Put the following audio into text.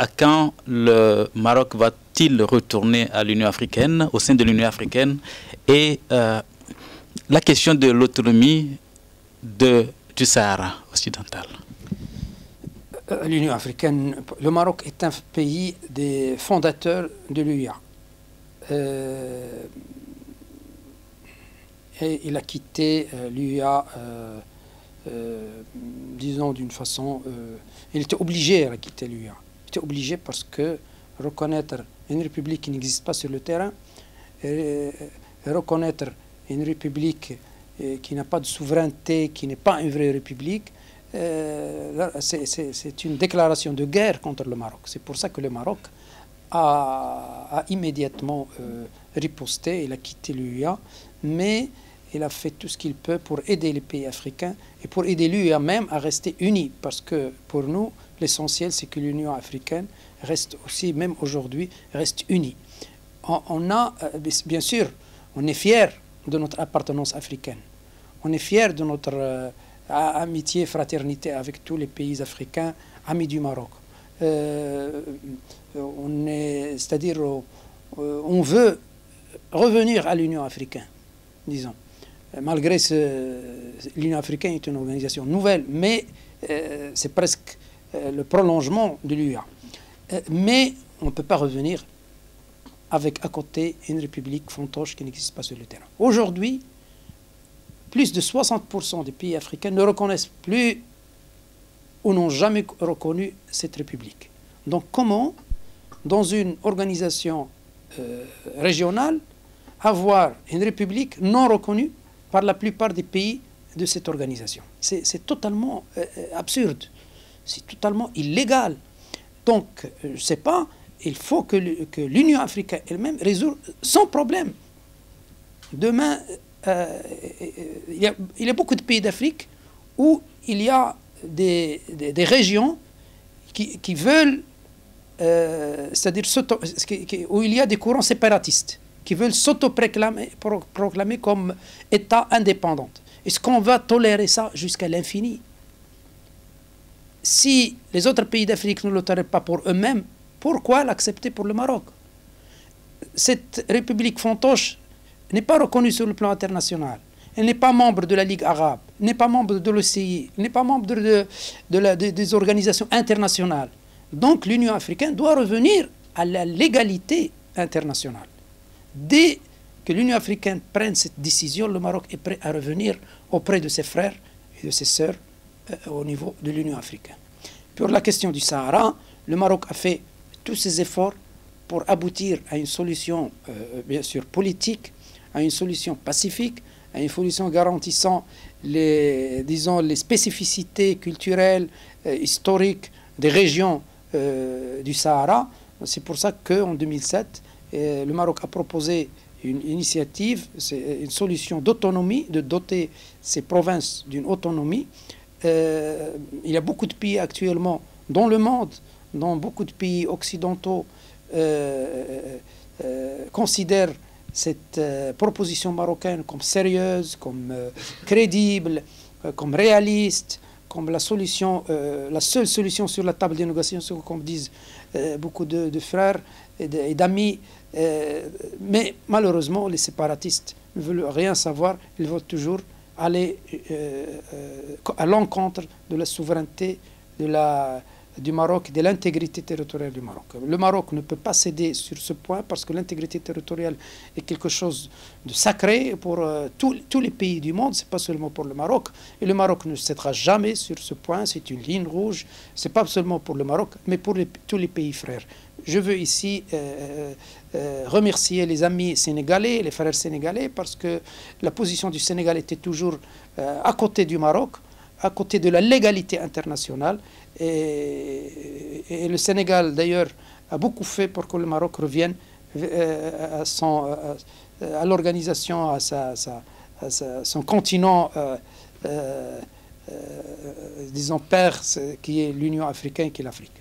à quand le Maroc va-t-il retourner à l'Union africaine, au sein de l'Union africaine, et la question de l'autonomie du Sahara occidental? L'Union africaine, le Maroc est un pays des fondateurs de l'UIA. Et il a quitté l'UIA, disons d'une façon... il était obligé à quitter l'UIA. Il était obligé parce que reconnaître une république qui n'existe pas sur le terrain, et reconnaître une république qui n'a pas de souveraineté, qui n'est pas une vraie république, c'est une déclaration de guerre contre le Maroc. C'est pour ça que le Maroc a immédiatement riposté. Il a quitté l'UIA, mais il a fait tout ce qu'il peut pour aider les pays africains et pour aider l'UIA même à rester unis. Parce que pour nous, l'essentiel, c'est que l'Union africaine reste aussi, même aujourd'hui, reste unie. On a, bien sûr, on est fiers de notre appartenance africaine. On est fiers de notre amitié, fraternité avec tous les pays africains, amis du Maroc. C'est-à-dire, on veut revenir à l'Union africaine, disons. Malgré l'Union africaine est une organisation nouvelle, mais c'est presque le prolongement de l'UIA. Mais on ne peut pas revenir avec à côté une république fantoche qui n'existe pas sur le terrain. Aujourd'hui, plus de 60% des pays africains ne reconnaissent plus ou n'ont jamais reconnu cette république. Donc comment, dans une organisation régionale, avoir une république non reconnue par la plupart des pays de cette organisation? C'est totalement absurde, c'est totalement illégal. Donc, je ne sais pas, il faut que l'Union africaine elle-même résolve son problème. Demain, il y a beaucoup de pays d'Afrique où il y a des régions qui veulent, c'est-à-dire où il y a des courants séparatistes qui veulent s'auto-proclamer comme État indépendant. Est-ce qu'on va tolérer ça jusqu'à l'infini? Si les autres pays d'Afrique ne le tolèrent pas pour eux-mêmes, pourquoi l'accepter pour le Maroc? Cette république fantoche n'est pas reconnue sur le plan international. Elle n'est pas membre de la Ligue arabe, n'est pas membre de l'OCI, n'est pas membre des organisations internationales. Donc l'Union africaine doit revenir à la légalité internationale. Dès que l'Union africaine prenne cette décision, le Maroc est prêt à revenir auprès de ses frères et de ses sœurs au niveau de l'Union africaine. Pour la question du Sahara, le Maroc a fait tous ses efforts pour aboutir à une solution, bien sûr, politique, à une solution pacifique, à une solution garantissant disons, les spécificités culturelles, historiques des régions du Sahara. C'est pour ça qu'en 2007, le Maroc a proposé une initiative, une solution d'autonomie, de doter ces provinces d'une autonomie. Il y a beaucoup de pays actuellement dans le monde, dans beaucoup de pays occidentaux, considèrent cette proposition marocaine comme sérieuse, comme crédible, comme réaliste, comme la seule solution sur la table des négociations, comme disent beaucoup de frères et d'amis. Mais malheureusement, les séparatistes ne veulent rien savoir. Ils veulent toujours aller à l'encontre de la souveraineté du Maroc, de l'intégrité territoriale du Maroc. Le Maroc ne peut pas céder sur ce point parce que l'intégrité territoriale est quelque chose de sacré pour tous les pays du monde, c'est pas seulement pour le Maroc. Et le Maroc ne cédera jamais sur ce point, c'est une ligne rouge, c'est pas seulement pour le Maroc, mais pour tous les pays frères. Je veux ici remercier les amis sénégalais, les frères sénégalais, parce que la position du Sénégal était toujours à côté du Maroc, à côté de la légalité internationale. Et le Sénégal, d'ailleurs, a beaucoup fait pour que le Maroc revienne à l'organisation, à son continent, disons, père, qui est l'Union africaine, qui est l'Afrique.